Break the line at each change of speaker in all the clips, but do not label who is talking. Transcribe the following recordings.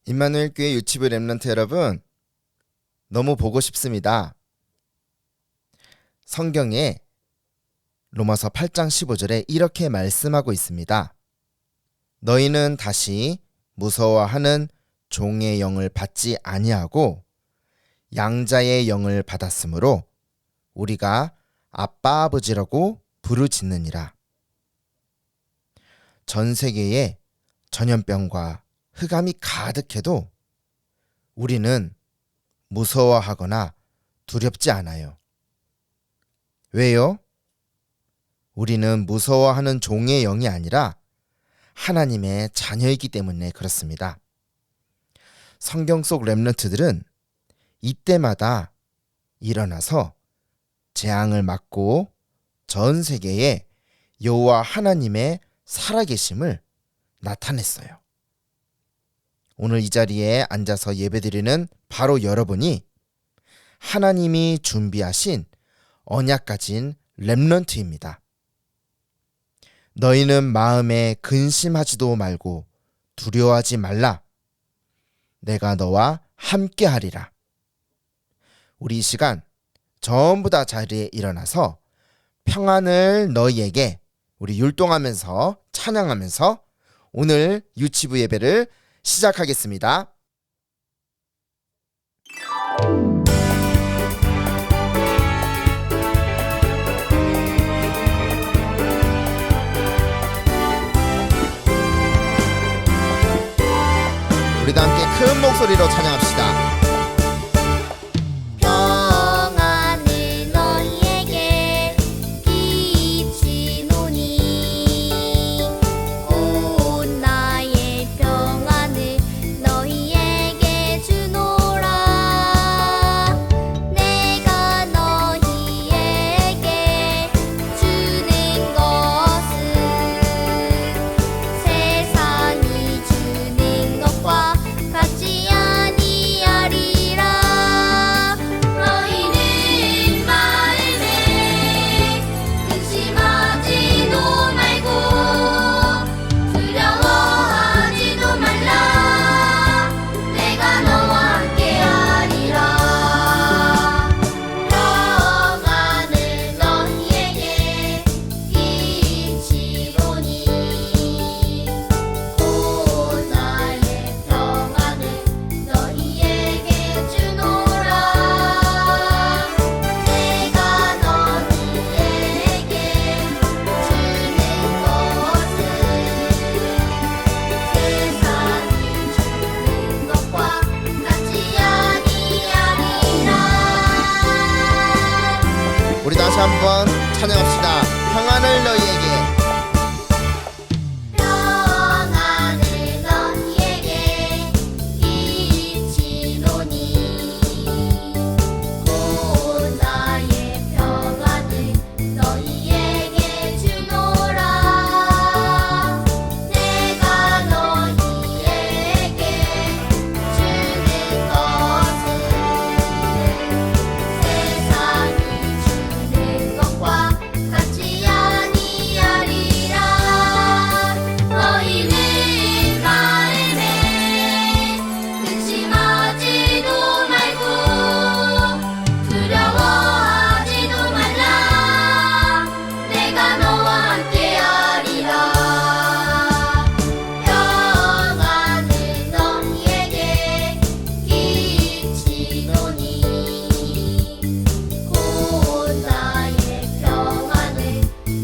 임마누엘 교회 유치부 렘넌트 여러분, 너무 보고 싶습니다. 성경에 로마서 8장 15절에 이렇게 말씀하고 있습니다. 너희는 다시 무서워하는 종의 영을 받지 아니하고 양자의 영을 받았으므로 우리가 아빠 아버지라고 부르짖느니라. 전 세계에 전염병과 흑암이 가득해도 우리는 무서워하거나 두렵지 않아요. 왜요? 우리는 무서워하는 종의 영이 아니라 하나님의 자녀이기 때문에 그렇습니다. 성경 속 렘넌트들은 이때마다 일어나서 재앙을 막고 전 세계에 여호와 하나님의 살아계심을 나타냈어요. 오늘 이 자리에 앉아서 예배드리는 바로 여러분이 하나님이 준비하신 언약 가진 렘넌트입니다. 너희는 마음에 근심하지도 말고 두려워하지 말라. 내가 너와 함께 하리라. 우리 이 시간 전부 다 자리에 일어나서 평안을 너희에게 우리 율동하면서 찬양하면서 오늘 유치부 예배를 시작하겠습니다. 우리도 함께 큰 목소리로 찬양합시다.
평안을 너희에게 끼치노니 곧 나의 평안을 너희에게 주노라. 내가 너희에게 주는 것은 세상이 주는 것과 같지 아니하리라. 너희는 마음에 근심하지도 말고 두려워하지도 말라. 내가 너와 함께하리라. 평안을 너희에게 끼치노니 곧 나의 평안을 너희에게 주노라. 내가 너희에게 주는 것은 세상이 주는 것과 같지 아니하리라.
우리 다시 한번 찬양합시다. 평안을 너희에게.
평안을 너희에게 끼치노니 곧 나의 평안을 너희에게 주노라. 내가 너희에게 주는 것은 세상이 주는 것과 같지 아니하리라. 너희는 마음에 근심하지도 말고 두려워하지도 말라. 내가 너와 함께하리라. 평안을 너희에게 끼치노니 곧 나의 평안을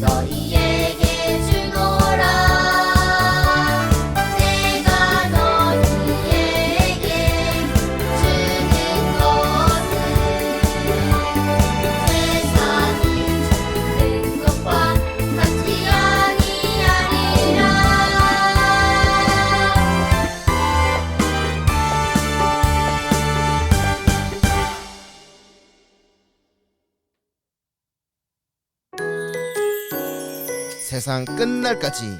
너희에게 주노라. 내가 너희에게 주는 것은 세상이 주는 것과 같지 아니하리라.
세상 끝날까지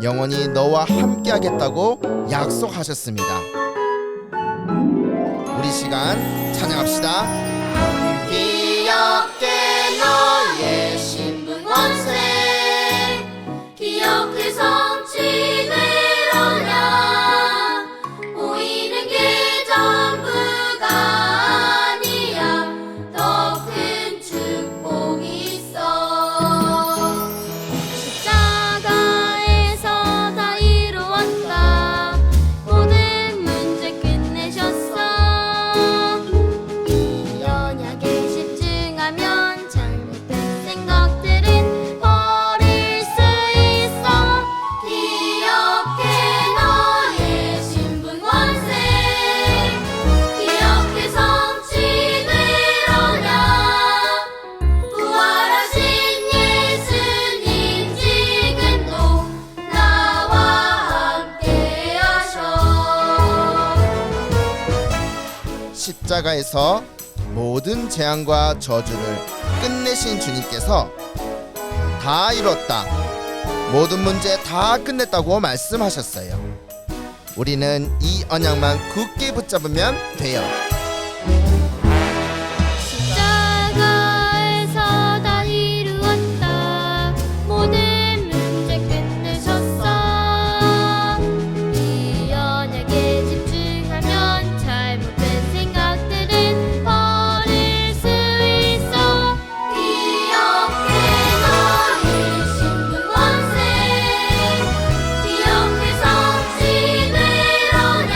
영원히 너와 함께 하겠다고 약속하셨습니다. 우리 시간 찬양합시다.
기억해 너의 신분 권세 기억해 성취되려냐 보이는 길
십자가에서 모든 재앙과 저주를 끝내신 주님께서 다 이뤘다, 모든 문제 다 끝냈다고 말씀하셨어요. 우리는 이 언약만 굳게 붙잡으면 돼요.
십자가에서 다 이루었다. 모든 문제 끝내셨어. 이 언약에 집중하면 잘못된 생각들은 버릴 수 있어. 기억해 너의 신분원세. 기억해서 지되려냐.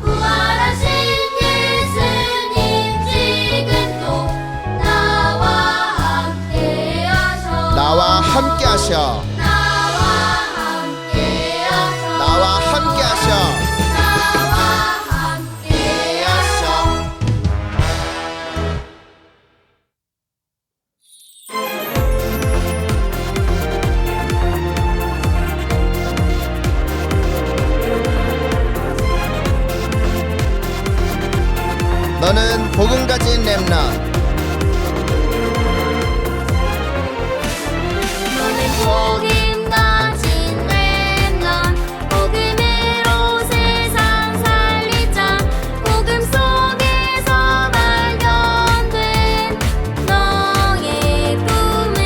부활하신 예수님 지금도 나와 함께하셔.
나와 함께하셔.
나와 함께하셔.
나와 함께하셔.
나와 함께하셔.
너는 복음 가진 렘넌트.
너는 복음 가진 렘넌트. 복음으로 세상 살리자. 복음 속에서 발견된 너의 꿈을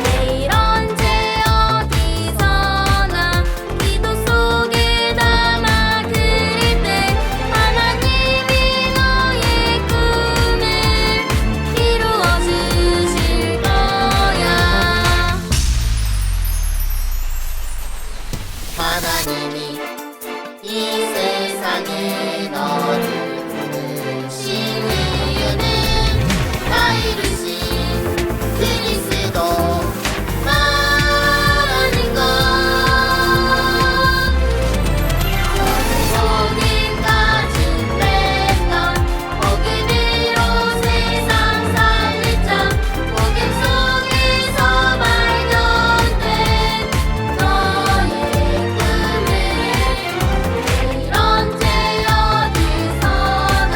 매일 언제 어디서나 기도 속에 담아 그릴 때 하나님이 너의 꿈을 이루어 주실 거야. 하나님이 이 세상에 너를 부르신 이유는 다 이루신 그리스도 많은 것. 너는 복음 가진 렘넌트. 복음으로 세상 살리자. 복음 속에서 발견된 너의 꿈을 매일 언제 어디서나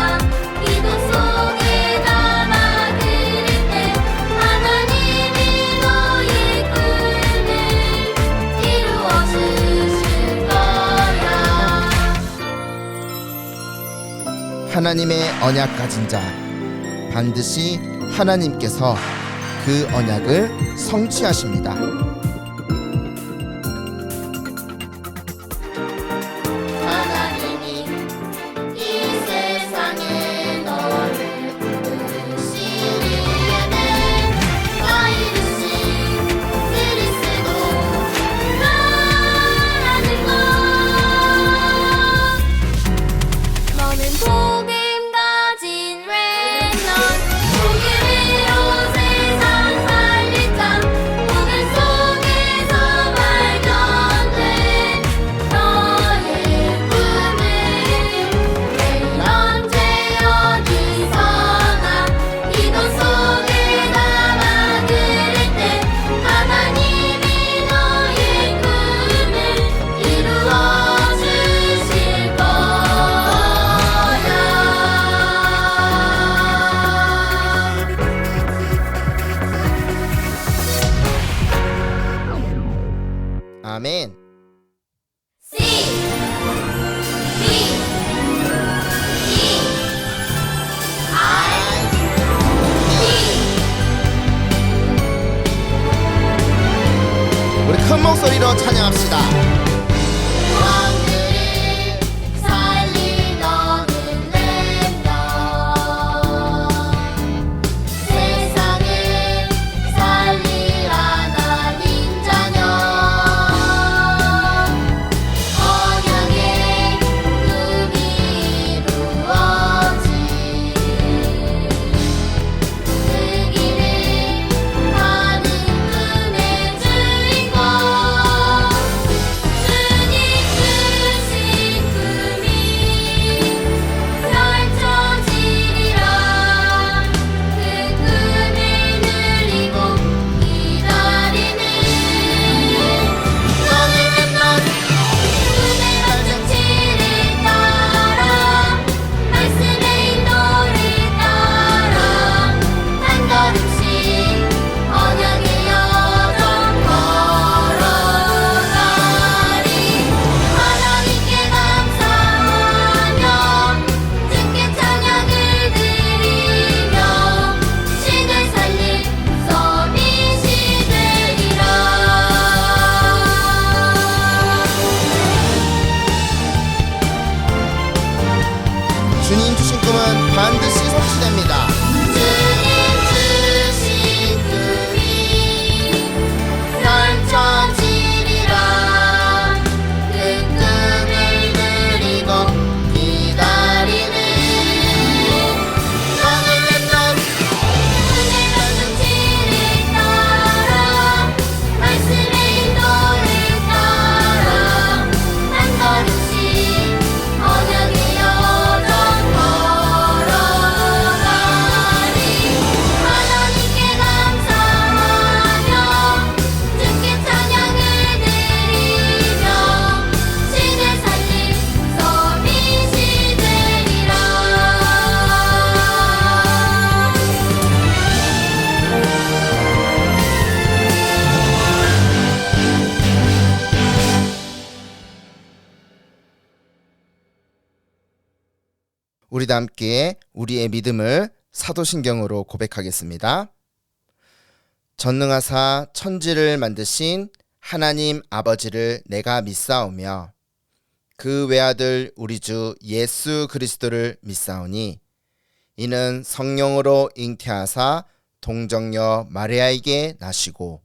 기도 속에 담아 그릴 때 하나님이 너의 꿈을 이루어 주실 거야.
하나님의 언약 가진 자, 반드시 하나님께서 그 언약을 성취하십니다.
하나님이 이 세상에 너를 부르신 이유는 다 이루신 그리스도 많은 것. 너는 복음 가진 렘넌트. 복음으로 세상 살리자. 복음
주님 주신 꿈은 반드시 성취됩니다.
주님 주신 꿈이 펼쳐지리라. 그 꿈을 누리고 기다리는 오늘 렘넌트를 따라 말씀의 인도를 따라 한 걸음씩 언약의 여정 걸어가리. 하나님께 감사하며 주께 찬양을 드리며 신의 살림 서밋이 되리라.
우리도 함께 우리의 믿음을 사도신경으로 고백하겠습니다. 전능하사 천지를 만드신 하나님 아버지를 내가 믿사오며 그 외아들 우리 주 예수 그리스도를 믿사오니 이는 성령으로 잉태하사 동정녀 마리아에게 나시고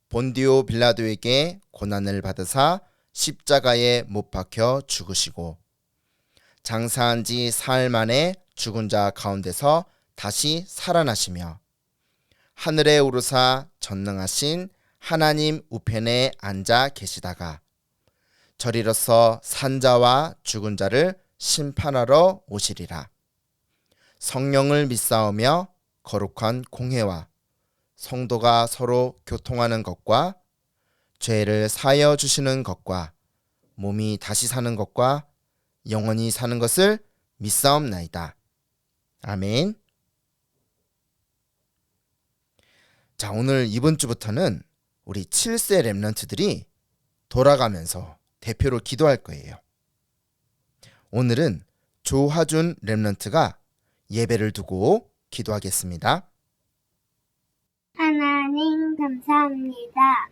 본디오 빌라도에게 고난을 받으사 십자가에 못 박혀 죽으시고 장사한 지 사흘 만에 죽은 자 가운데서 다시 살아나시며 하늘에 오르사 전능하신 하나님 우편에 앉아 계시다가 저리로서 산자와 죽은 자를 심판하러 오시리라. 성령을 믿사오며 거룩한 공회와 성도가 서로 교통하는 것과 죄를 사하여 주시는 것과 몸이 다시 사는 것과 영원히 사는 것을 믿사옵나이다. 아멘. 자, 오늘 이번 주부터는 우리 7세 렘넌트들이 돌아가면서 대표로 기도할 거예요. 오늘은 조하준 렘넌트가 예배를 두고 기도하겠습니다.
하나님 감사합니다.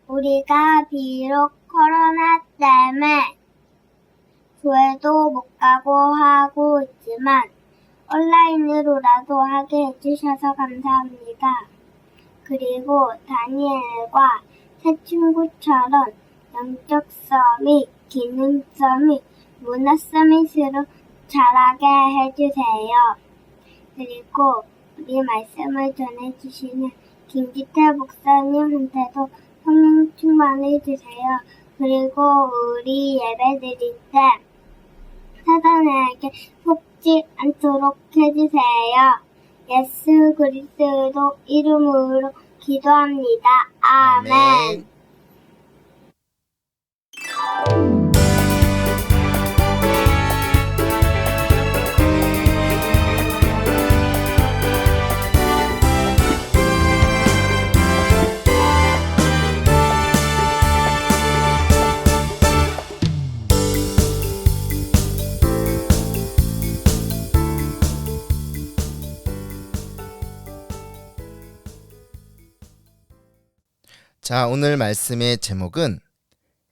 우리가 비록 코로나 때문에 교회도 못 가고 하고 있지만 온라인으로라도 하게 해주셔서 감사합니다. 그리고 다니엘과 새 친구처럼 영적 서밋, 기능 서밋, 문화 서밋으로 자라게 해주세요. 그리고 우리 말씀을 전해주시는 김기태 목사님한테도 성령 충만해주세요. 그리고 우리 예배 드릴 때 사단에게 속지 않도록 해주세요. 예수 그리스도 이름으로 기도합니다. 아멘.
자, 오늘 말씀의 제목은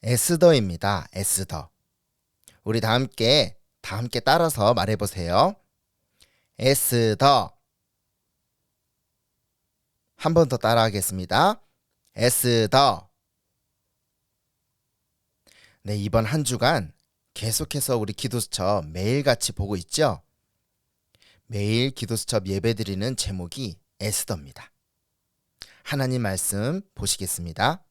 에스더입니다. 에스더. 우리 다 함께 따라서 말해보세요. 에스더. 한 번 더 따라하겠습니다. 에스더. 네, 이번 한 주간 계속해서 우리 기도수첩 매일같이 보고 있죠? 매일 기도수첩 예배드리는 제목이 에스더입니다. 하나님 말씀 보시겠습니다.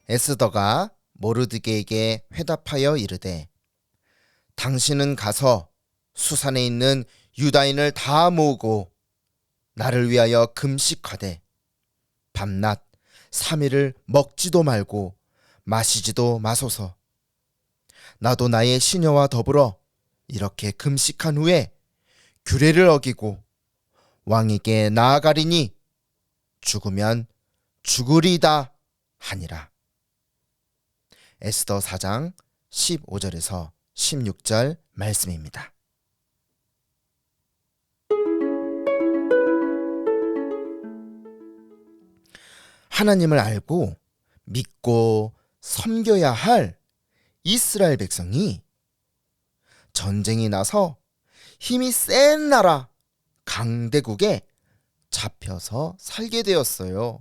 에스더가 모르드게에게 회답하여 이르되 당신은 가서 수산에 있는 유다인을 다 모으고 나를 위하여 금식하되 밤낮 3일을 먹지도 말고 마시지도 마소서. 나도 나의 시녀와 더불어 이렇게 금식한 후에 규례를 어기고 왕에게 나아가리니 죽으면 죽으리다 하니라. 에스더 4장 15절에서 16절 말씀입니다. 하나님을 알고 믿고 섬겨야 할 이스라엘 백성이 전쟁이 나서 힘이 센 나라 강대국에 잡혀서 살게 되었어요.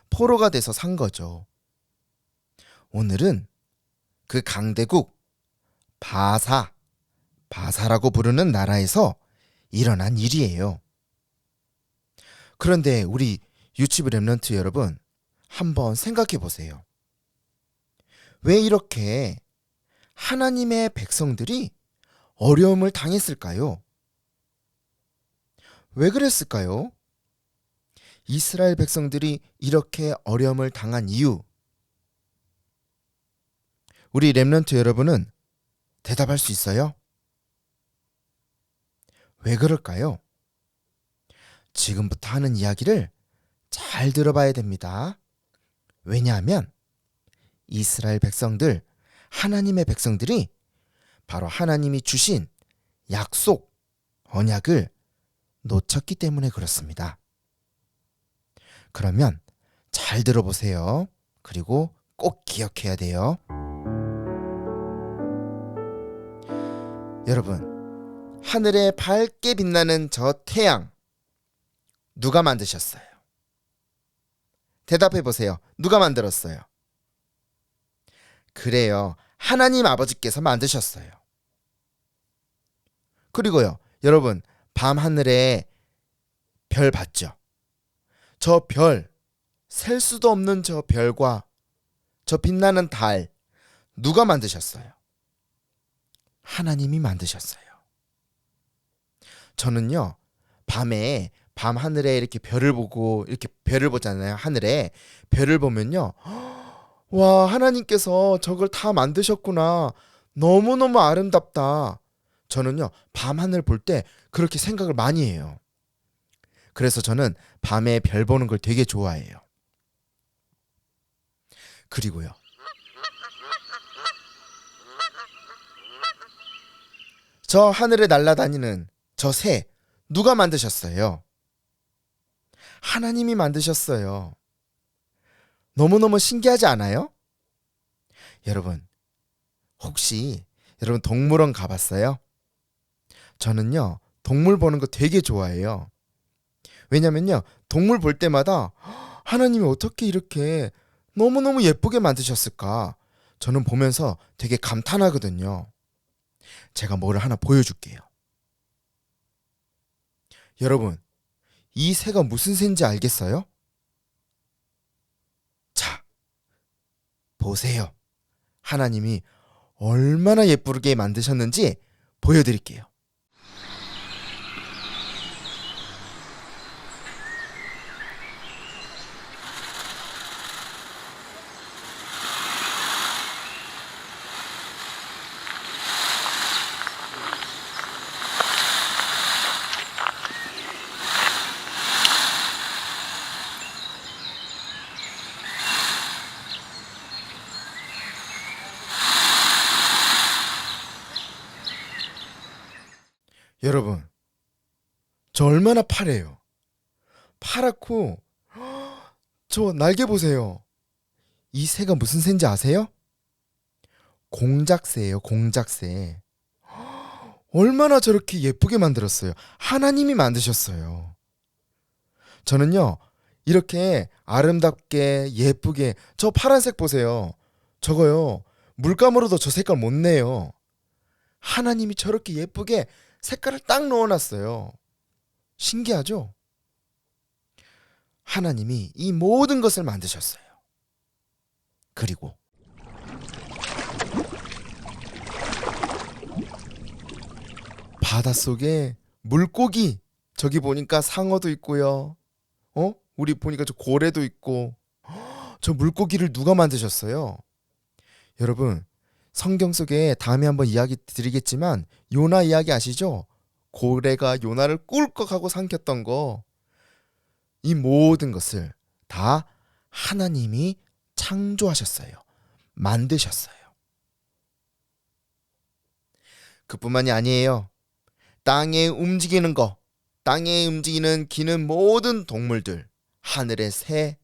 포로가 돼서 산 거죠. 오늘은 그 강대국 바사라고 부르는 나라에서 일어난 일이에요. 그런데 우리 유치부 렘넌트 여러분, 한번 생각해 보세요. 왜 이렇게 하나님의 백성들이 어려움을 당했을까요? 왜 그랬을까요? 이스라엘 백성들이 이렇게 어려움을 당한 이유, 우리 렘넌트 여러분은 대답할 수 있어요? 왜 그럴까요? 지금부터 하는 이야기를 잘 들어봐야 됩니다. 왜냐하면 이스라엘 백성들, 하나님의 백성들이 바로 하나님이 주신 약속, 언약을 놓쳤기 때문에 그렇습니다. 그러면 잘 들어보세요. 그리고 꼭 기억해야 돼요. 여러분, 하늘에 밝게 빛나는 저 태양, 누가 만드셨어요? 대답해 보세요. 누가 만들었어요? 그래요. 하나님 아버지께서 만드셨어요. 그리고요, 여러분, 밤하늘에 별 봤죠? 저 별, 셀 수도 없는 저 별과 저 빛나는 달, 누가 만드셨어요? 하나님이 만드셨어요. 저는요, 밤하늘에 이렇게 별을 보고, 이렇게 별을 보잖아요. 하늘에 별을 보면요, 와, 하나님께서 저걸 다 만드셨구나. 너무너무 아름답다. 저는요, 밤하늘 볼 때 그렇게 생각을 많이 해요. 그래서 저는 밤에 별 보는 걸 되게 좋아해요. 그리고요, 저 하늘에 날아다니는 저 새, 누가 만드셨어요? 하나님이 만드셨어요. 너무너무 신기하지 않아요? 여러분, 혹시 여러분 동물원 가봤어요? 저는요, 동물 보는 거 되게 좋아해요. 왜냐면요, 동물 볼 때마다 하나님이 어떻게 이렇게 너무너무 예쁘게 만드셨을까? 저는 보면서 되게 감탄하거든요. 제가 뭐를 하나 보여줄게요. 여러분, 이 새가 무슨 새인지 알겠어요? 자, 보세요. 하나님이 얼마나 예쁘게 만드셨는지 보여드릴게요. 여러분, 저 얼마나 파래요. 파랗고 저 날개 보세요. 이 새가 무슨 새인지 아세요? 공작새예요. 공작새. 얼마나 저렇게 예쁘게 만들었어요. 하나님이 만드셨어요. 저는요, 이렇게 아름답게 예쁘게, 저 파란색 보세요. 저거요, 물감으로도 저 색깔 못 내요. 하나님이 저렇게 예쁘게 색깔을 딱 넣어놨어요. 신기하죠? 하나님이 이 모든 것을 만드셨어요. 그리고 바닷속에 물고기, 저기 보니까 상어도 있고요. 우리 보니까 저 고래도 있고, 저 물고기를 누가 만드셨어요? 여러분, 성경 속에 다음에 한번 이야기 드리겠지만 요나 이야기 아시죠? 고래가 요나를 꿀꺽하고 삼켰던 거. 이 모든 것을 다 하나님이 창조하셨어요. 만드셨어요. 그뿐만이 아니에요. 땅에 움직이는 거, 땅에 움직이는 기는 모든 동물들, 하늘의 새,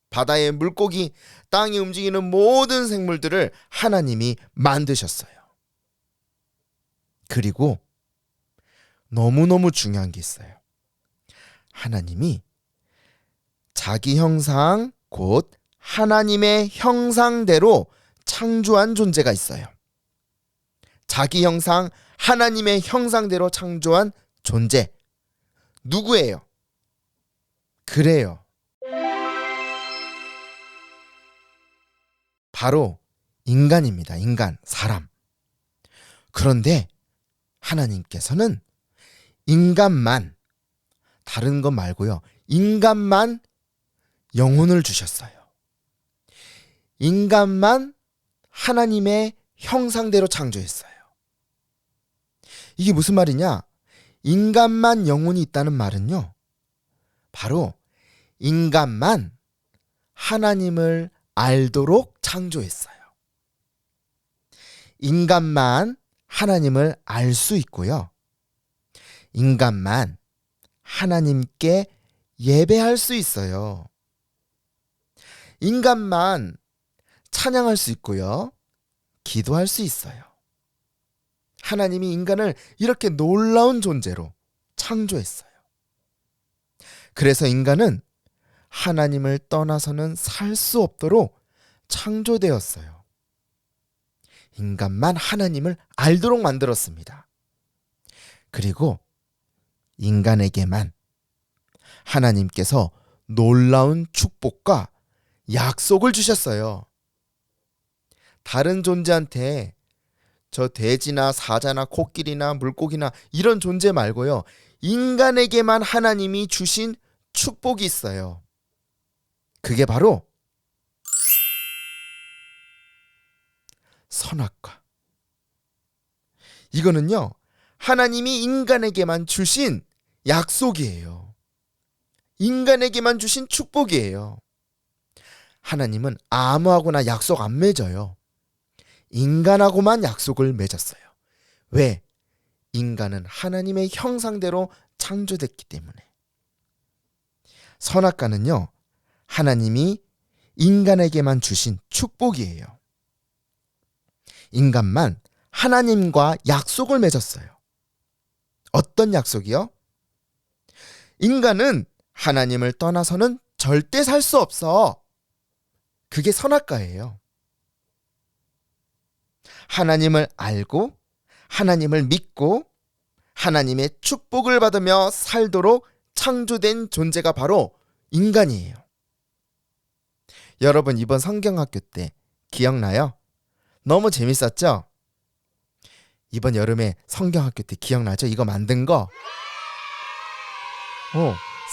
바다의 물고기, 땅이 움직이는 모든 생물들을 하나님이 만드셨어요. 그리고 너무너무 중요한 게 있어요. 하나님이 자기 형상, 곧 하나님의 형상대로 창조한 존재가 있어요. 자기 형상, 하나님의 형상대로 창조한 존재. 누구예요? 그래요. 바로 인간입니다. 인간, 사람. 그런데 하나님께서는 인간만, 다른 것 말고요, 인간만 영혼을 주셨어요. 인간만 하나님의 형상대로 창조했어요. 이게 무슨 말이냐? 인간만 영혼이 있다는 말은요, 바로 인간만 하나님을 알도록 창조했어요. 인간만 하나님을 알 수 있고요. 인간만 하나님께 예배할 수 있어요. 인간만 찬양할 수 있고요. 기도할 수 있어요. 하나님이 인간을 이렇게 놀라운 존재로 창조했어요. 그래서 인간은 하나님을 떠나서는 살 수 없도록 창조되었어요. 인간만 하나님을 알도록 만들었습니다. 그리고 인간에게만 하나님께서 놀라운 축복과 약속을 주셨어요. 다른 존재한테 저 돼지나 사자나 코끼리나 물고기나 이런 존재 말고요, 인간에게만 하나님이 주신 축복이 있어요. 그게 바로 선악과. 이거는요, 하나님이 인간에게만 주신 약속이에요. 인간에게만 주신 축복이에요. 하나님은 아무하고나 약속 안 맺어요. 인간하고만 약속을 맺었어요. 왜? 인간은 하나님의 형상대로 창조됐기 때문에. 선악과는요, 하나님이 인간에게만 주신 축복이에요. 인간만 하나님과 약속을 맺었어요. 어떤 약속이요? 인간은 하나님을 떠나서는 절대 살 수 없어. 그게 선악과예요. 하나님을 알고 하나님을 믿고 하나님의 축복을 받으며 살도록 창조된 존재가 바로 인간이에요. 여러분, 이번 성경학교 때 기억나요? 너무 재밌었죠? 이번 여름에 성경학교 때 기억나죠? 이거 만든 거.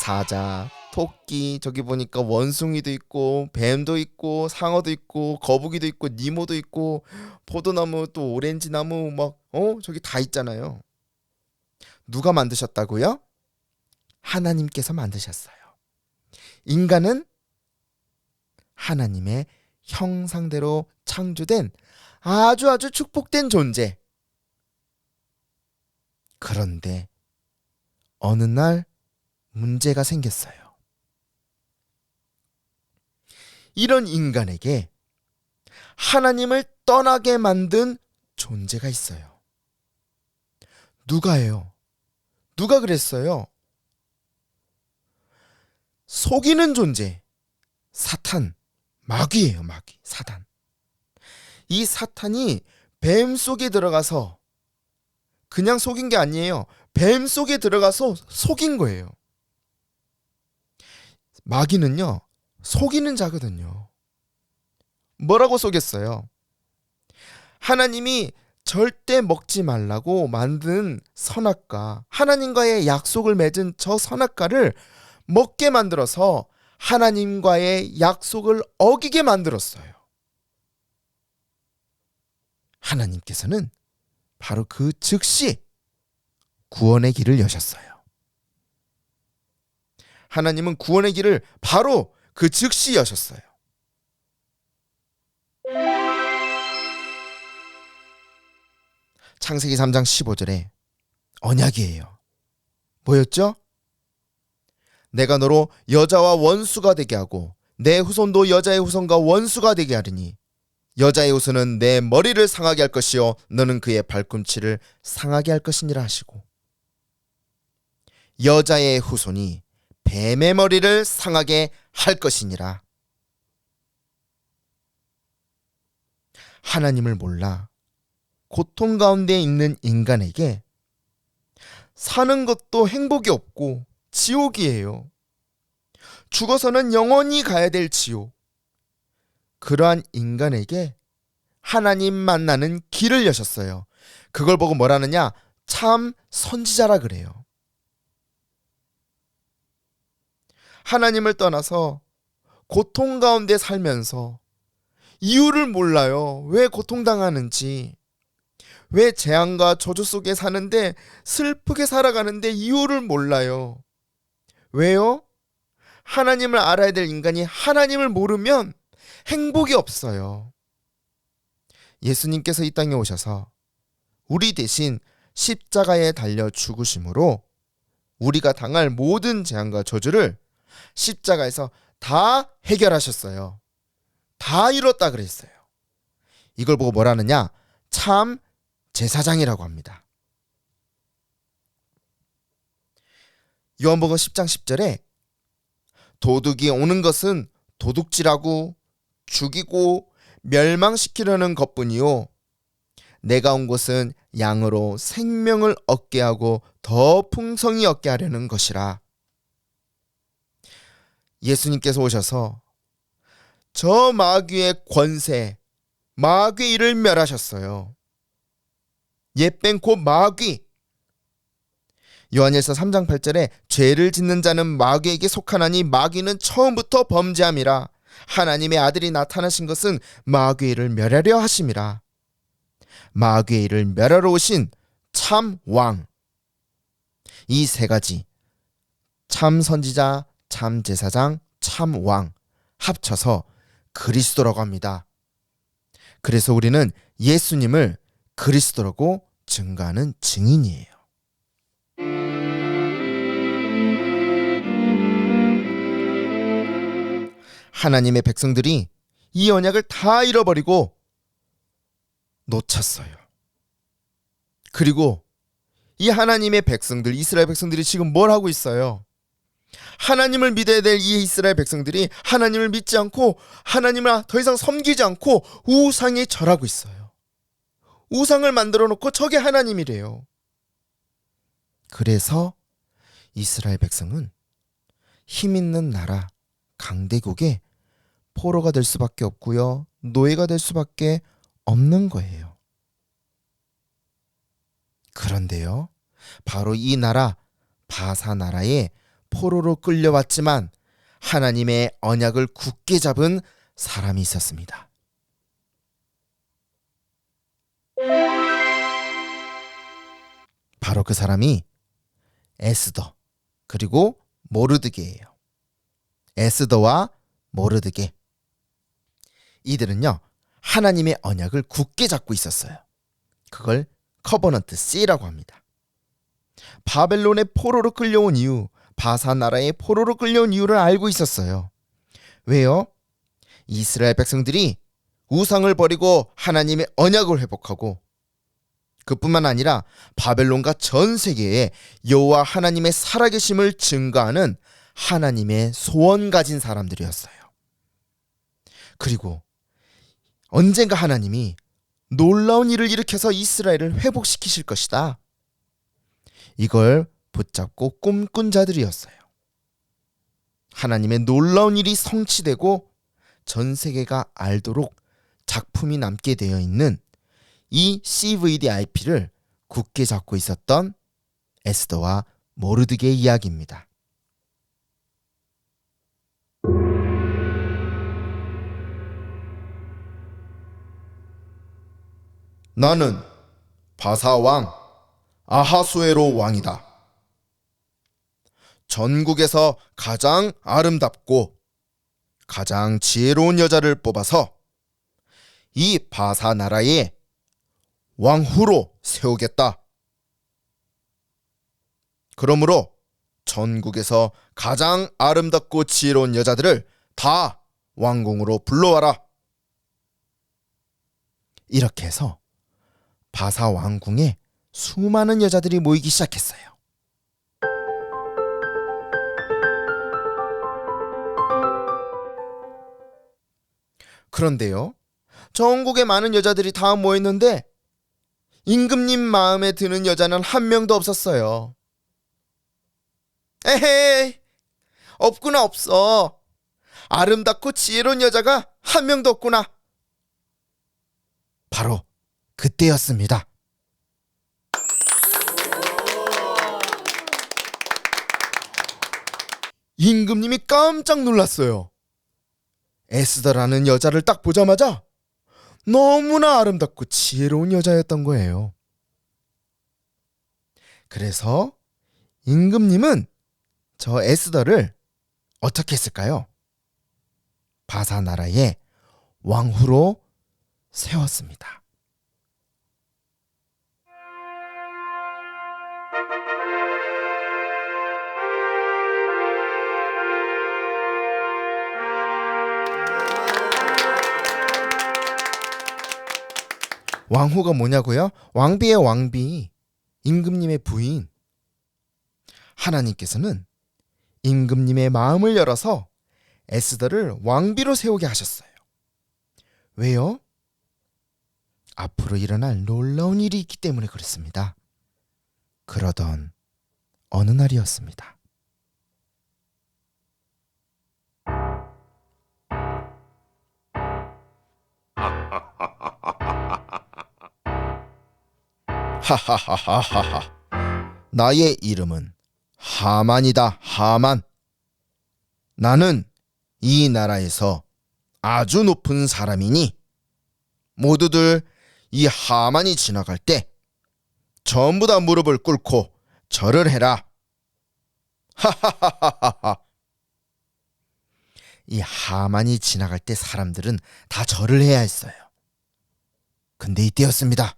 사자, 토끼, 저기 보니까 원숭이도 있고 뱀도 있고 상어도 있고 거북이도 있고 니모도 있고 포도나무, 또 오렌지 나무, 막 저기 다 있잖아요. 누가 만드셨다고요? 하나님께서 만드셨어요. 인간은 하나님의 형상대로 창조된 아주 축복된 존재. 그런데 어느 날 문제가 생겼어요. 이런 인간에게 하나님을 떠나게 만든 존재가 있어요. 누가예요? 누가 그랬어요? 속이는 존재, 사탄, 마귀예요. 마귀, 사탄. 이 사탄이 뱀 속에 들어가서, 그냥 속인 게 아니에요. 뱀 속에 들어가서 속인 거예요. 마귀는요, 속이는 자거든요. 뭐라고 속였어요? 하나님이 절대 먹지 말라고 만든 선악과, 하나님과의 약속을 맺은 저 선악과를 먹게 만들어서 하나님과의 약속을 어기게 만들었어요. 하나님께서는 바로 그 즉시 구원의 길을 여셨어요. 하나님은 구원의 길을 바로 그 즉시 여셨어요. 창세기 3장 15절에 언약이에요. 뭐였죠? 내가 너로 여자와 원수가 되게 하고 내 후손도 여자의 후손과 원수가 되게 하리니 여자의 후손은 내 머리를 상하게 할 것이요 너는 그의 발꿈치를 상하게 할 것이니라 하시고 여자의 후손이 뱀의 머리를 상하게 할 것이니라. 하나님을 몰라 고통 가운데 있는 인간에게 사는 것도 행복이 없고 지옥이에요. 죽어서는 영원히 가야 될 지옥. 그러한 인간에게 하나님 만나는 길을 여셨어요. 그걸 보고 뭐라느냐? 참 선지자라 그래요. 하나님을 떠나서 고통 가운데 살면서 이유를 몰라요. 왜 고통당하는지, 왜 재앙과 저주 속에 사는데 슬프게 살아가는데 이유를 몰라요. 왜요? 하나님을 알아야 될 인간이 하나님을 모르면 행복이 없어요. 예수님께서 이 땅에 오셔서 우리 대신 십자가에 달려 죽으심으로 우리가 당할 모든 재앙과 저주를 십자가에서 다 해결하셨어요. 다 이뤘다 그랬어요. 이걸 보고 뭐라느냐? 참 제사장이라고 합니다. 요한복음 10장 10절에 도둑이 오는 것은 도둑질하고 죽이고 멸망시키려는 것뿐이요 내가 온 것은 양으로 생명을 얻게 하고 더 풍성히 얻게 하려는 것이라. 예수님께서 오셔서 저 마귀의 권세, 마귀의 일을 멸하셨어요. 옛뱀 곧 마귀. 요한일서 3장 8절에 죄를 짓는 자는 마귀에게 속하나니 마귀는 처음부터 범죄함이라. 하나님의 아들이 나타나신 것은 마귀의 일을 멸하려 하심이라. 마귀의 일을 멸하러 오신 참 왕. 이 세 가지, 참 선지자, 참 제사장, 참 왕 합쳐서 그리스도라고 합니다. 그래서 우리는 예수님을 그리스도라고 증거하는 증인이에요. 하나님의 백성들이 이 언약을 다 잃어버리고 놓쳤어요. 그리고 이 하나님의 백성들, 이스라엘 백성들이 지금 뭘 하고 있어요? 하나님을 믿어야 될 이 이스라엘 백성들이 하나님을 믿지 않고 하나님을 더 이상 섬기지 않고 우상에 절하고 있어요. 우상을 만들어 놓고 저게 하나님이래요. 그래서 이스라엘 백성은 힘 있는 나라, 강대국의 포로가 될 수밖에 없고요. 노예가 될 수밖에 없는 거예요. 그런데요, 바로 이 나라, 바사 나라에 포로로 끌려왔지만 하나님의 언약을 굳게 잡은 사람이 있었습니다. 바로 그 사람이 에스더 그리고 모르드게예요. 에스더와 모르드게. 이들은요, 하나님의 언약을 굳게 잡고 있었어요. 그걸 커버넌트 C라고 합니다. 바벨론의 포로로 끌려온 이유, 바사 나라의 포로로 끌려온 이유를 알고 있었어요. 왜요? 이스라엘 백성들이 우상을 버리고 하나님의 언약을 회복하고 그뿐만 아니라 바벨론과 전 세계에 여호와 하나님의 살아계심을 증거하는 하나님의 소원 가진 사람들이었어요. 그리고 언젠가 하나님이 놀라운 일을 일으켜서 이스라엘을 회복시키실 것이다. 이걸 붙잡고 꿈꾼 자들이었어요. 하나님의 놀라운 일이 성취되고 전 세계가 알도록 작품이 남게 되어 있는 이 CVDIP를 굳게 잡고 있었던 에스더와 모르드게의 이야기입니다. 나는 바사 왕 아하수에로 왕이다. 전국에서 가장 아름답고 가장 지혜로운 여자를 뽑아서 이 바사 나라에 왕후로 세우겠다. 그러므로 전국에서 가장 아름답고 지혜로운 여자들을 다 왕궁으로 불러와라. 이렇게 해서 바사 왕궁에 수많은 여자들이 모이기 시작했어요. 그런데요, 전국에 많은 여자들이 다 모였는데 임금님 마음에 드는 여자는 한 명도 없었어요. 에헤이, 없구나, 없어. 아름답고 지혜로운 여자가 한 명도 없구나. 바로 그때였습니다. 임금님이 깜짝 놀랐어요. 에스더라는 여자를 딱 보자마자 너무나 아름답고 지혜로운 여자였던 거예요. 그래서 임금님은 저 에스더를 어떻게 했을까요? 바사 나라의 왕후로 세웠습니다. 왕후가 뭐냐고요? 왕비의 왕비, 임금님의 부인. 하나님께서는 임금님의 마음을 열어서 에스더를 왕비로 세우게 하셨어요. 왜요? 앞으로 일어날 놀라운 일이 있기 때문에 그렇습니다. 그러던 어느 날이었습니다. 하하하하하하. 나의 이름은 하만이다, 하만. 나는 이 나라에서 아주 높은 사람이니 모두들 이 하만이 지나갈 때 전부 다 무릎을 꿇고 절을 해라. 하하하하하. 이 하만이 지나갈 때 사람들은 다 절을 해야 했어요. 근데 이때였습니다.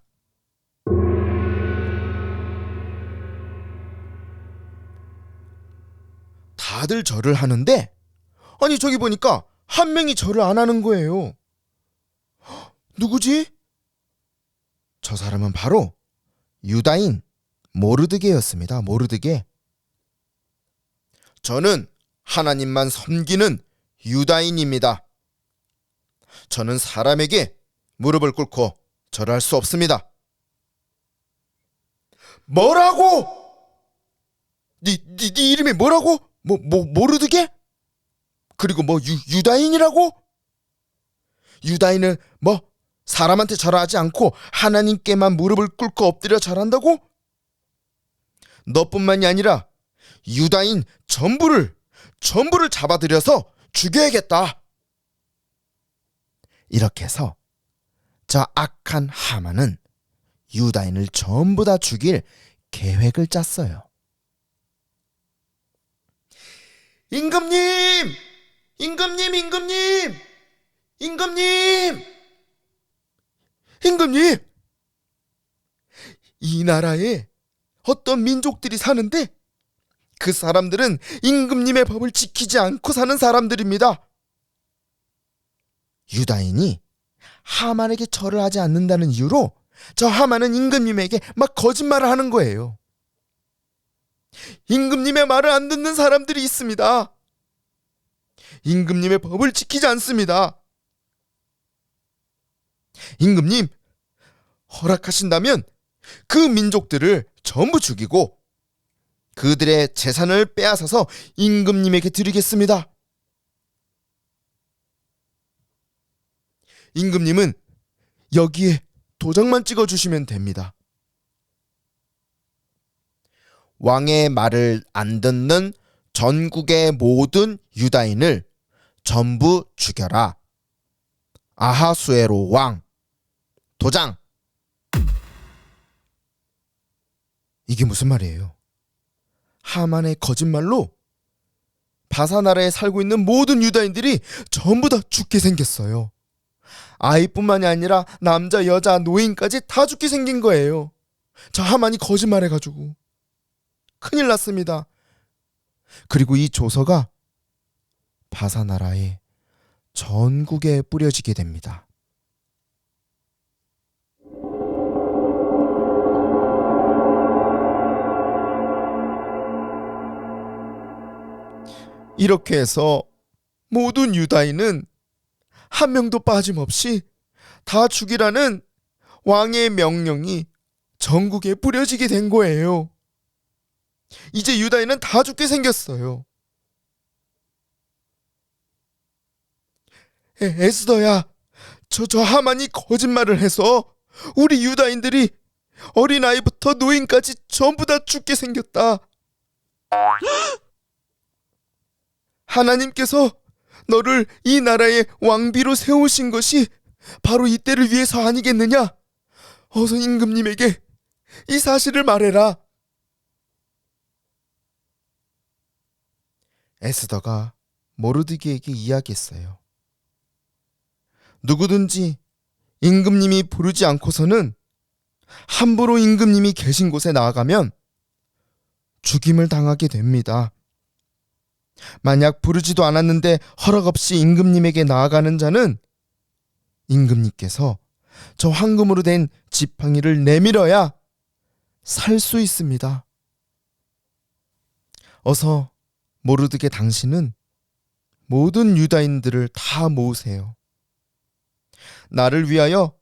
다들 절을 하는데, 아니 저기 보니까 한 명이 절을 안 하는 거예요. 누구지? 저 사람은 바로 유다인 모르드게였습니다. 모르드게. 저는 하나님만 섬기는 유다인입니다. 저는 사람에게 무릎을 꿇고 절할 수 없습니다. 뭐라고? 네 이름이 뭐라고? 모르드게? 그리고 유다인이라고? 유다인은 사람한테 절하지 않고 하나님께만 무릎을 꿇고 엎드려 절한다고? 너뿐만이 아니라 유다인 전부를 잡아들여서 죽여야겠다. 이렇게 해서 저 악한 하만은 유다인을 전부 다 죽일 계획을 짰어요. 임금님! 임금님! 임금님! 임금님! 임금님! 이 나라에 어떤 민족들이 사는데 그 사람들은 임금님의 법을 지키지 않고 사는 사람들입니다. 유다인이 하만에게 절을 하지 않는다는 이유로 저 하만은 임금님에게 막 거짓말을 하는 거예요. 임금님의 말을 안 듣는 사람들이 있습니다. 임금님의 법을 지키지 않습니다. 임금님, 허락하신다면 그 민족들을 전부 죽이고 그들의 재산을 빼앗아서 임금님에게 드리겠습니다. 임금님은 여기에 도장만 찍어주시면 됩니다. 왕의 말을 안 듣는 전국의 모든 유다인을 전부 죽여라. 아하수에로 왕. 도장. 이게 무슨 말이에요? 하만의 거짓말로 바사 나라에 살고 있는 모든 유다인들이 전부 다 죽게 생겼어요. 아이뿐만이 아니라 남자, 여자, 노인까지 다 죽게 생긴 거예요. 저 하만이 거짓말해가지고 큰일 났습니다. 그리고 이 조서가 바사나라의 전국에 뿌려지게 됩니다. 이렇게 해서 모든 유다인은 한 명도 빠짐없이 다 죽이라는 왕의 명령이 전국에 뿌려지게 된 거예요. 이제 유다인은 다 죽게 생겼어요. 에스더야, 저 하만이 거짓말을 해서 우리 유다인들이 어린아이부터 노인까지 전부 다 죽게 생겼다. 하나님께서 너를 이 나라의 왕비로 세우신 것이 바로 이때를 위해서 아니겠느냐? 어서 임금님에게 이 사실을 말해라. 에스더가 모르드기에게 이야기했어요. 누구든지 임금님이 부르지 않고서는 함부로 임금님이 계신 곳에 나아가면 죽임을 당하게 됩니다. 만약 부르지도 않았는데 허락 없이 임금님에게 나아가는 자는 임금님께서 저 황금으로 된 지팡이를 내밀어야 살 수 있습니다. 어서 모르드게 당신은 모든 유다인들을 다 모으세요. 나를 위하여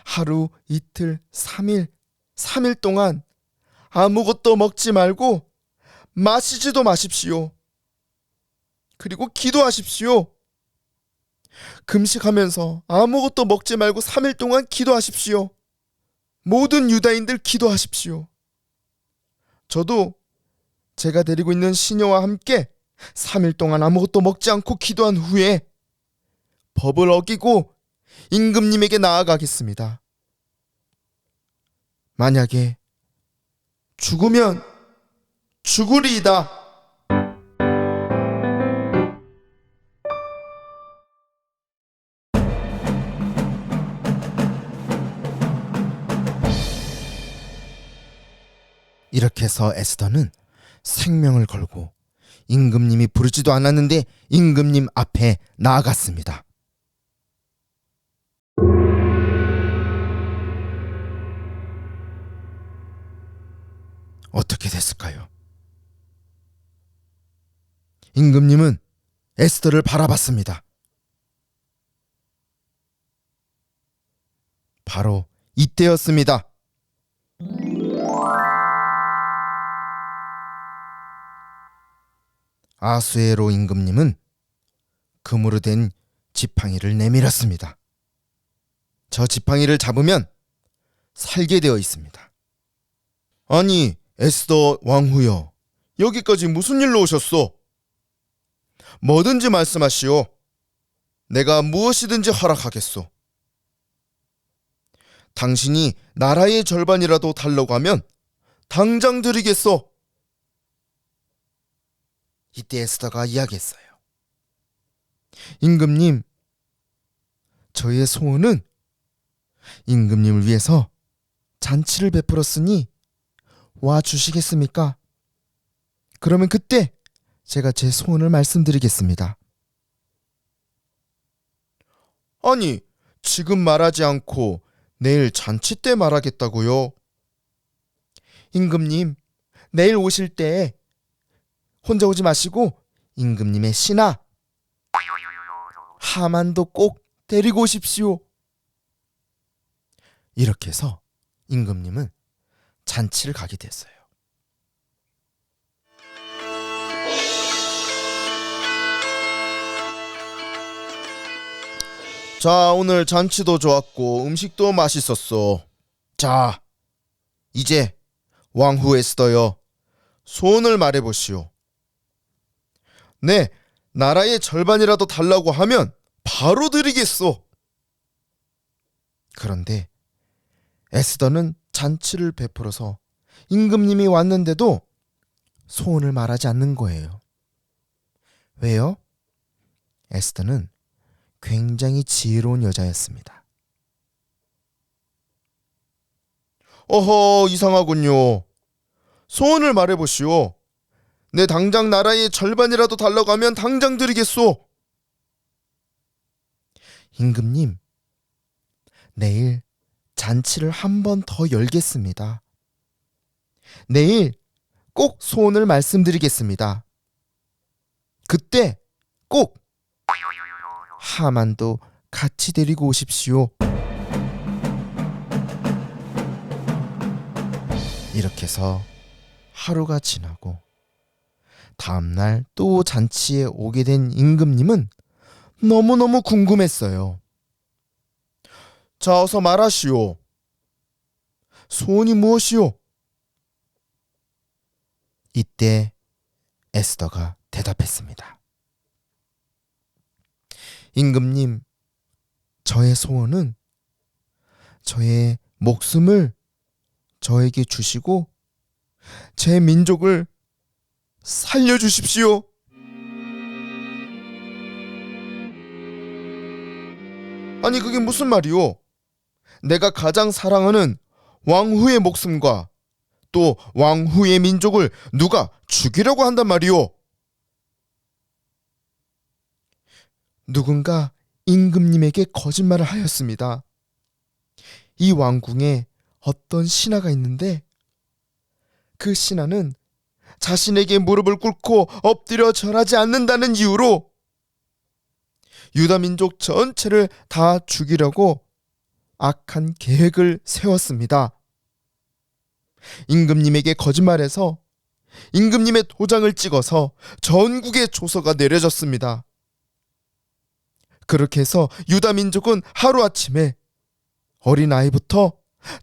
하루, 이틀, 3일 동안 아무것도 먹지 말고 마시지도 마십시오. 그리고 기도하십시오. 금식하면서 아무것도 먹지 말고 3일 동안 기도하십시오. 모든 유다인들 기도하십시오. 저도 제가 데리고 있는 시녀와 함께 3일 동안 아무것도 먹지 않고 기도한 후에 법을 어기고 임금님에게 나아가겠습니다. 만약에 죽으면 죽으리이다. 이렇게 해서 에스더는 생명을 걸고 임금님이 부르지도 않았는데 임금님 앞에 나아갔습니다. 어떻게 됐을까요? 임금님은 에스더를 바라봤습니다. 바로 이때였습니다. 아수에로 임금님은 금으로 된 지팡이를 내밀었습니다. 저 지팡이를 잡으면 살게 되어 있습니다. 아니, 에스더 왕후여, 여기까지 무슨 일로 오셨소? 뭐든지 말씀하시오. 내가 무엇이든지 허락하겠소. 당신이 나라의 절반이라도 달라고 하면 당장 드리겠소. 이때 에스더가 이야기했어요. 임금님, 저희의 소원은 임금님을 위해서 잔치를 베풀었으니 와 주시겠습니까? 그러면 그때 제가 제 소원을 말씀드리겠습니다. 아니, 지금 말하지 않고 내일 잔치 때 말하겠다고요? 임금님, 내일 오실 때 혼자 오지 마시고 임금님의 신하 하만도 꼭 데리고 오십시오. 이렇게 해서 임금님은 잔치를 가게 됐어요. 자, 오늘 잔치도 좋았고 음식도 맛있었어. 자, 이제 왕후 에스더여, 소원을 말해보시오. 네, 나라의 절반이라도 달라고 하면 바로 드리겠소. 그런데 에스더는 잔치를 베풀어서 임금님이 왔는데도 소원을 말하지 않는 거예요. 왜요? 에스더는 굉장히 지혜로운 여자였습니다. 어허, 이상하군요. 소원을 말해보시오. 내 당장 나라의 절반이라도 달라고 하면 당장 드리겠소. 임금님, 내일 잔치를 한 번 더 열겠습니다. 내일 꼭 소원을 말씀드리겠습니다. 그때 꼭 하만도 같이 데리고 오십시오. 이렇게 해서 하루가 지나고 다음날 또 잔치에 오게 된 임금님은 너무너무 궁금했어요. 자, 어서 말하시오. 소원이 무엇이오? 이때 에스더가 대답했습니다. 임금님, 저의 소원은 저의 목숨을 저에게 주시고 제 민족을 살려주십시오. 아니, 그게 무슨 말이오? 내가 가장 사랑하는 왕후의 목숨과 또 왕후의 민족을 누가 죽이려고 한단 말이오? 누군가 임금님에게 거짓말을 하였습니다. 이 왕궁에 어떤 신하가 있는데 그 신하는 자신에게 무릎을 꿇고 엎드려 절하지 않는다는 이유로 유다 민족 전체를 다 죽이려고 악한 계획을 세웠습니다. 임금님에게 거짓말해서 임금님의 도장을 찍어서 전국에 조서가 내려졌습니다. 그렇게 해서 유다 민족은 하루아침에 어린아이부터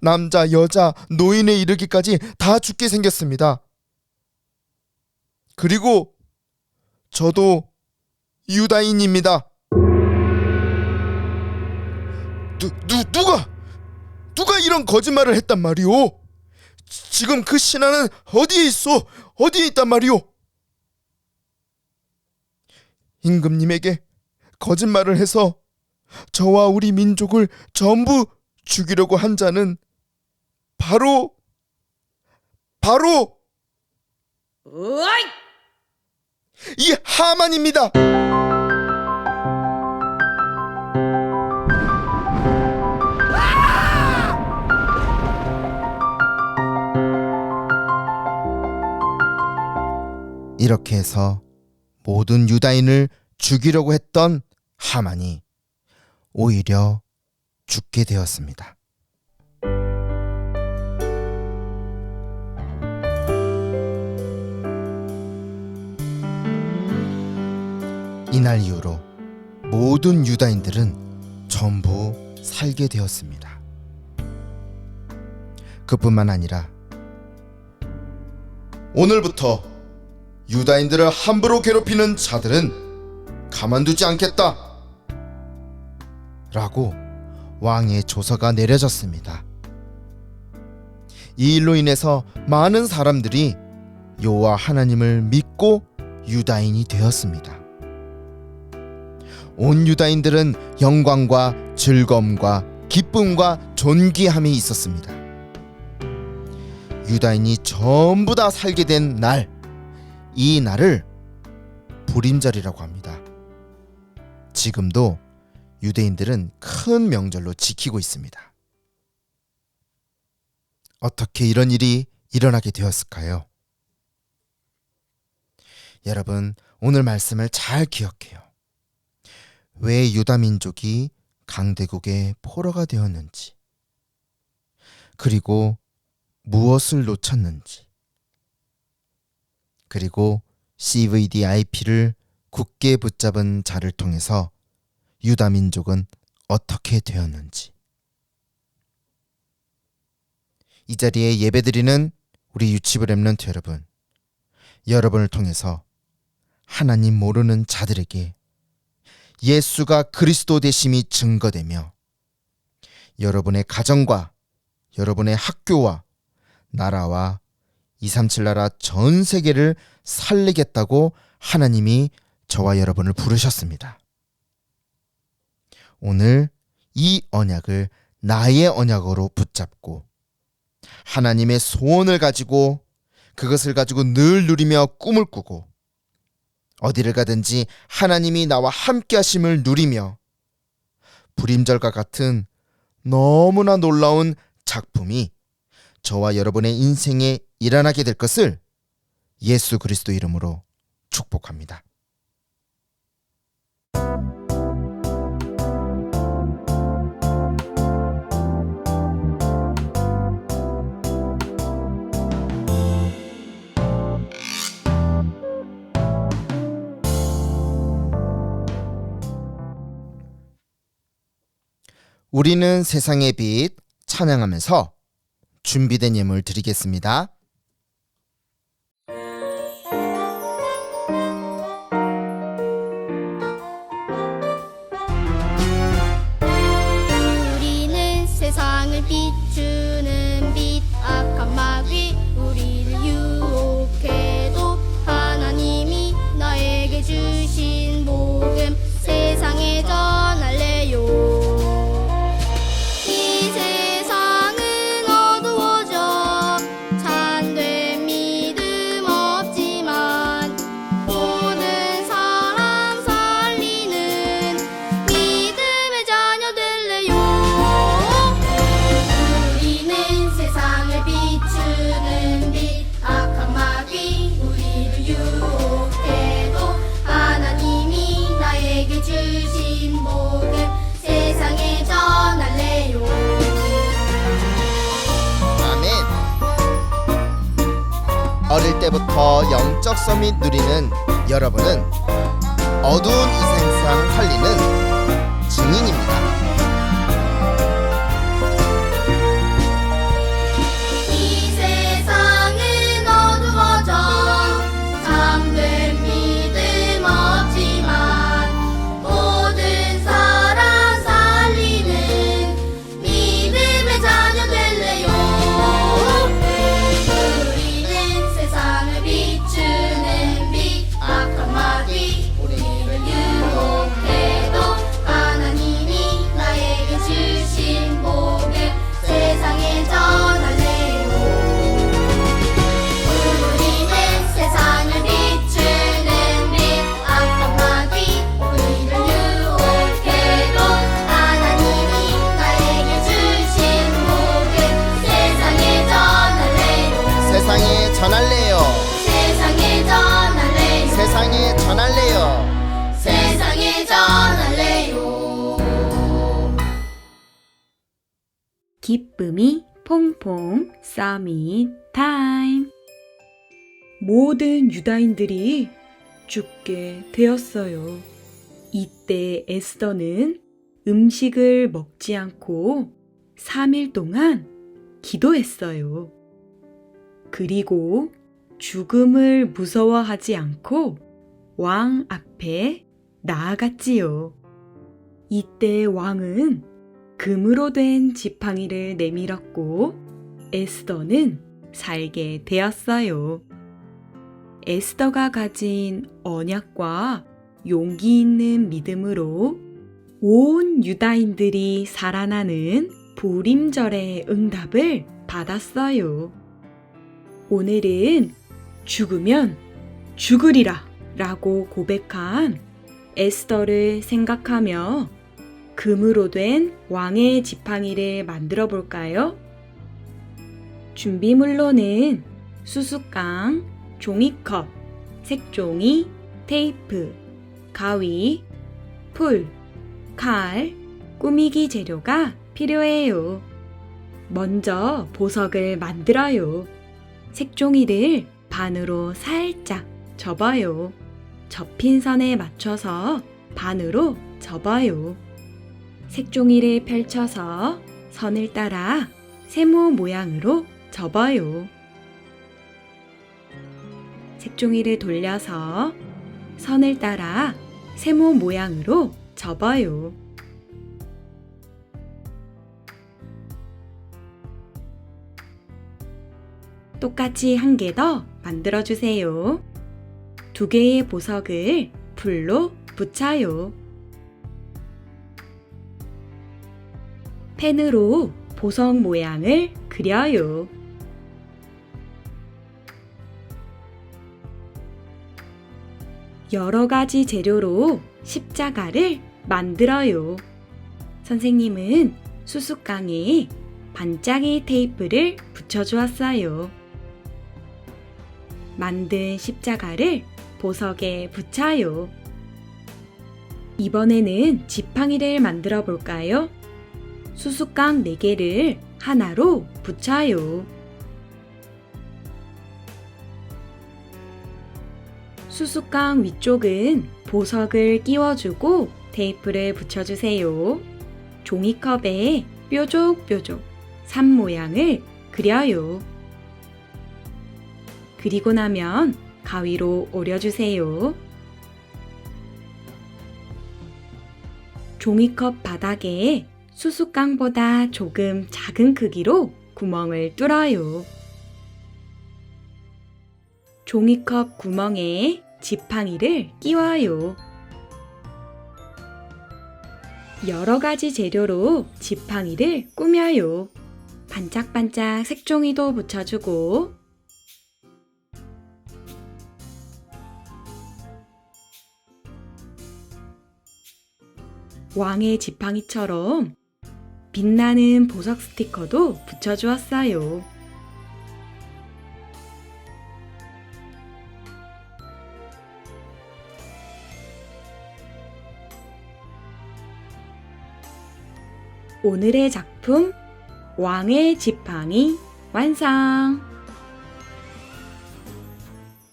남자, 여자, 노인에 이르기까지 다 죽게 생겼습니다. 그리고 저도 유다인입니다. 누가 이런 거짓말을 했단 말이오? 지금 그 신하는 어디에 있어? 어디에 있단 말이오? 임금님에게 거짓말을 해서 저와 우리 민족을 전부 죽이려고 한 자는 바로 이 하만입니다. 이렇게 해서 모든 유다인을 죽이려고 했던 하만이 오히려 죽게 되었습니다. 이날 이후로 모든 유다인들은 전부 살게 되었습니다. 그뿐만 아니라 오늘부터 유다인들을 함부로 괴롭히는 자들은 가만두지 않겠다 라고 왕의 조서가 내려졌습니다. 이 일로 인해서 많은 사람들이 여호와 하나님을 믿고 유다인이 되었습니다. 온 유다인들은 영광과 즐거움과 기쁨과 존귀함이 있었습니다. 유다인이 전부 다 살게 된 날, 이 날을 불임절이라고 합니다. 지금도 유대인들은 큰 명절로 지키고 있습니다. 어떻게 이런 일이 일어나게 되었을까요? 여러분, 오늘 말씀을 잘 기억해요. 왜 유다 민족이 강대국의 포로가 되었는지, 그리고 무엇을 놓쳤는지, 그리고 CVDIP를 굳게 붙잡은 자를 통해서 유다 민족은 어떻게 되었는지. 이 자리에 예배드리는 우리 유치부 렘넌트 여러분, 여러분을 통해서 하나님 모르는 자들에게 예수가 그리스도 되심이 증거되며 여러분의 가정과 여러분의 학교와 나라와 237 나라 전 세계를 살리겠다고 하나님이 저와 여러분을 부르셨습니다. 오늘 이 언약을 나의 언약으로 붙잡고 하나님의 소원을 가지고 그것을 가지고 늘 누리며 꿈을 꾸고 어디를 가든지 하나님이 나와 함께 하심을 누리며 불임절과 같은 너무나 놀라운 작품이 저와 여러분의 인생에 일어나게 될 것을 예수 그리스도 이름으로 축복합니다. 우리는 세상의 빛 찬양하면서 준비된 예물 드리겠습니다.
우리는 세상을 비추는 빛 악한 마귀 우리를 유혹해도 하나님이 나에게 주신 복음 세상에 전할래요. 이 세상은 어두워져 참된 믿음 없지만 모든 사람 살리는 믿음의 자녀 될래요. 우리는 세상을 비추는 빛 악한 마귀 우리를 유혹해도 하나님이 나에게 주신 복음 세상에 전할래요.
아멘. 어릴 때부터 영적 서밋 누리는 여러분은 어두운 이 세상 살리는 증인입니다.
이 세상은 어두워져 참된 믿음 없지만 모든 사람 살리는 믿음의 자녀 될래요. 우리는 세상을 비추는 빛 악한 마귀 우리를 유혹해도 하나님이 나에게 주신 복음 세상에 전할래요. 우리는 세상을 비추는 빛 악한 마귀 우리를 유혹해도 하나님이 나에게 주신 복음 세상에 전할래요.
세상에 전할래요.
세상에 전할래요.
세상에 전할래요.
세상에 전할래요.
기쁨이 퐁퐁 서밋 타임. 모든 유다인들이 죽게 되었어요. 이때 에스더는 음식을 먹지 않고 3일 동안 기도했어요. 그리고 죽음을 무서워하지 않고 왕 앞에 나아갔지요. 이때 왕은 금으로 된 지팡이를 내밀었고 에스더는 살게 되었어요. 에스더가 가진 언약과 용기 있는 믿음으로 온 유다인들이 살아나는 불임절의 응답을 받았어요. 오늘은 죽으면 죽으리라 라고 고백한 에스더를 생각하며 금으로 된 왕의 지팡이를 만들어 볼까요? 준비물로는 수수깡, 종이컵, 색종이, 테이프, 가위, 풀, 칼, 꾸미기 재료가 필요해요. 먼저 보석을 만들어요. 색종이를 반으로 살짝 접어요. 접힌 선에 맞춰서 반으로 접어요. 색종이를 펼쳐서 선을 따라 세모 모양으로 접어요. 색종이를 돌려서 선을 따라 세모 모양으로 접어요. 똑같이 한 개 더 만들어주세요. 2개의 보석을 풀로 붙여요. 펜으로 보석 모양을 그려요. 여러 가지 재료로 십자가를 만들어요. 선생님은 수수깡에 반짝이 테이프를 붙여주었어요. 만든 십자가를 보석에 붙여요. 이번에는 지팡이를 만들어 볼까요? 수수깡 4개를 하나로 붙여요. 수수깡 위쪽은 보석을 끼워주고 테이프를 붙여주세요. 종이컵에 뾰족뾰족 산 모양을 그려요. 그리고 나면 가위로 오려주세요. 종이컵 바닥에 수수깡보다 조금 작은 크기로 구멍을 뚫어요. 종이컵 구멍에 지팡이를 끼워요. 여러 가지 재료로 지팡이를 꾸며요. 반짝반짝 색종이도 붙여주고 왕의 지팡이처럼 빛나는 보석 스티커도 붙여주었어요. 오늘의 작품 왕의 지팡이 완성!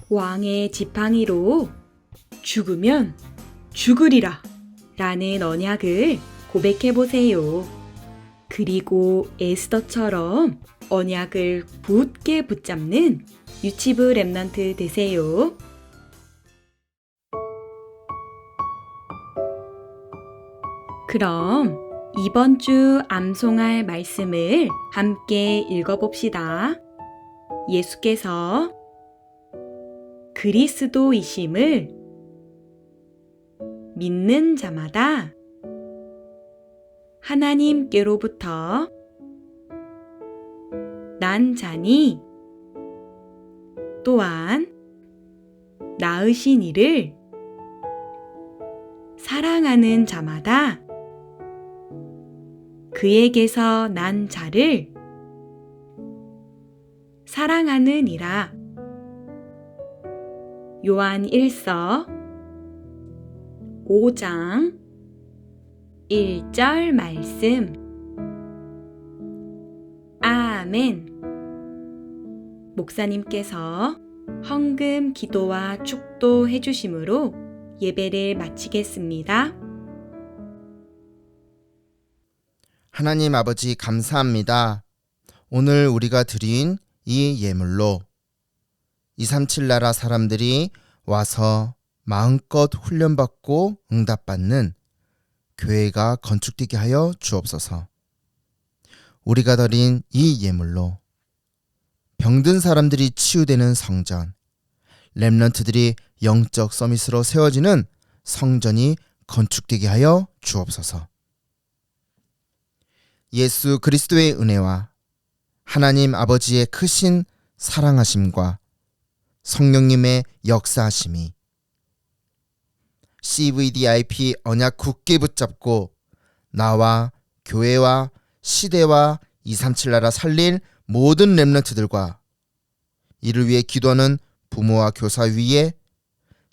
왕의 지팡이로 죽으면 죽으리라 라는 언약을 고백해보세요. 그리고 에스더처럼 언약을 굳게 붙잡는 유치부 랩넌트 되세요. 그럼 이번 주 암송할 말씀을 함께 읽어봅시다. 예수께서 그리스도이심을 믿는 자마다 하나님께로부터 난 자니 또한 낳으신 이를 사랑하는 자마다 그에게서 난 자를 사랑하느니라. 요한 1서 5장 1절 말씀. 아멘. 목사님께서 헌금 기도와 축도 해주심으로 예배를 마치겠습니다.
하나님 아버지 감사합니다. 오늘 우리가 드린 이 예물로 237 나라 사람들이 와서 마음껏 훈련받고 응답받는 교회가 건축되게 하여 주옵소서. 우리가 드린 이 예물로 병든 사람들이 치유되는 성전, 렘넌트들이 영적 서밋으로 세워지는 성전이 건축되게 하여 주옵소서. 예수 그리스도의 은혜와 하나님 아버지의 크신 사랑하심과 성령님의 역사하심이 CVDIP 언약 굳게 붙잡고 나와 교회와 시대와 237 나라 살릴 모든 렘넌트들과 이를 위해 기도하는 부모와 교사 위에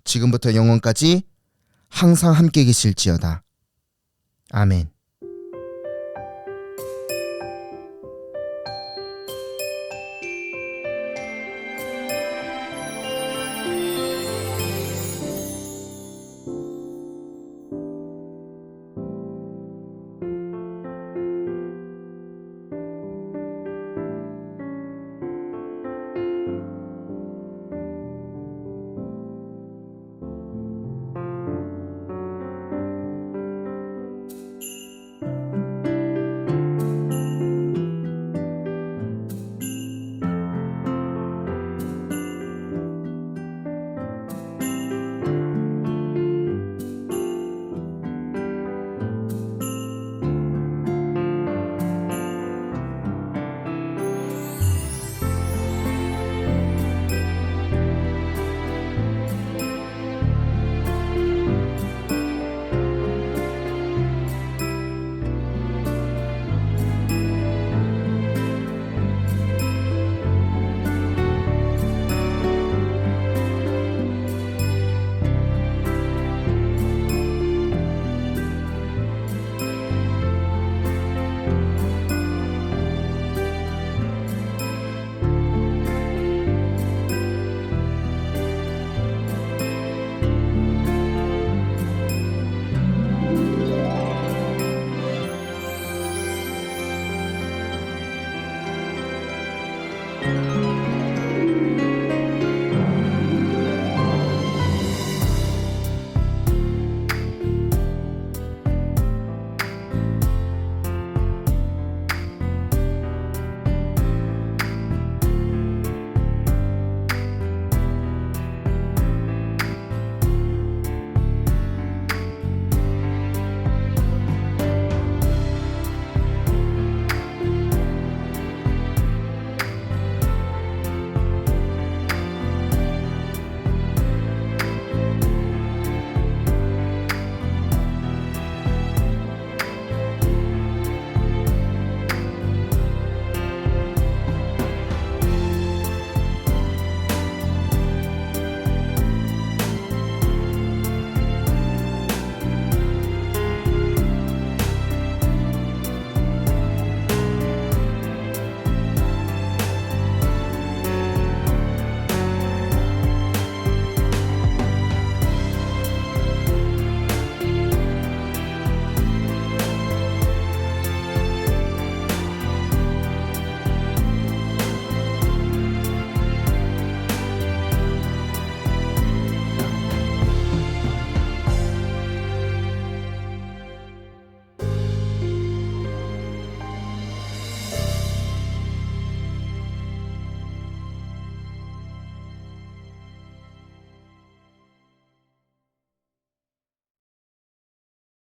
지금부터 영원까지 항상 함께 계실지어다. 아멘.